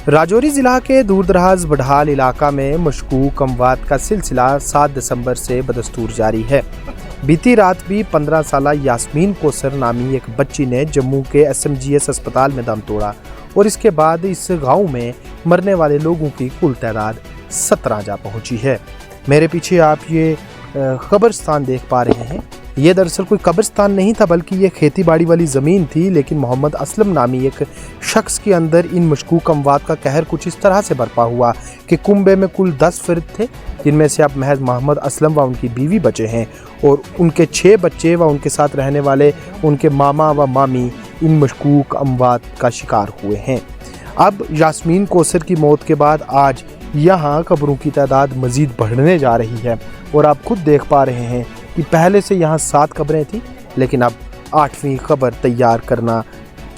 राजौरी जिला के दूरदराज बढाल इलाका में मशकूक अमवात का सिलसिला 7 दिसंबर से बदस्तूर जारी है। बीती रात भी 15 साला यास्मीन कोसर नामी एक बच्ची ने जम्मू के SMGS अस्पताल में दम तोड़ा और इसके बाद इस गांव में मरने वाले लोगों की कुल तादाद 17 जा पहुंची है। मेरे पीछे आप ये कब्रिस्तान देख पा रहे हैं। ये दरअसल कोई कब्रिस्तान नहीं था बल्कि ये खेती बाड़ी वाली ज़मीन थी, लेकिन मोहम्मद असलम नामी एक शख्स के अंदर इन मशकूक अमवात का कहर कुछ इस तरह से बरपा हुआ कि कुंबे में कुल 10 फ़र्द थे, जिनमें से अब महज मोहम्मद असलम व उनकी बीवी बचे हैं और उनके 6 बच्चे व उनके साथ रहने वाले उनके मामा व मामी इन मशकूक अमवात का शिकार हुए हैं। अब यास्मीन कोसर की मौत के बाद आज यहाँ कब्रों की तादाद मज़ीद बढ़ने जा रही है और आप खुद देख पा रहे हैं कि पहले से यहाँ 7 कब्रें थी, लेकिन अब 8वीं कब्र तैयार करना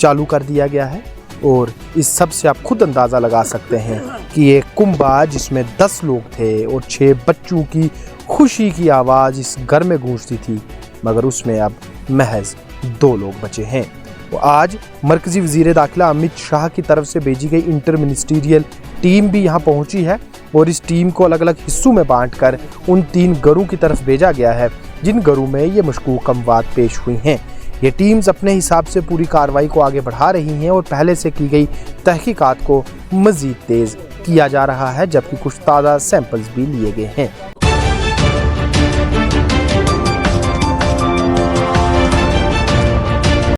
चालू कर दिया गया है। और इस सब से आप खुद अंदाज़ा लगा सकते हैं कि एक कुंबा जिसमें 10 लोग थे और 6 बच्चों की खुशी की आवाज़ इस घर में गूंजती थी, मगर उसमें अब महज 2 लोग बचे हैं। तो आज मरकज़ी वज़ीर दाखिला अमित शाह की तरफ से भेजी गई इंटर मिनिस्ट्रियल टीम भी यहाँ पहुँची है और इस टीम को अलग अलग हिस्सों में बांटकर उन 3 घरों की तरफ भेजा गया है जिन घरों में ये मशकूक अमवात पेश हुई हैं। ये टीम्स अपने हिसाब से पूरी कार्रवाई को आगे बढ़ा रही हैं और पहले से की गई तहकीकात को मज़ीद तेज़ किया जा रहा है, जबकि कुछ ताज़ा सैंपल्स भी लिए गए हैं।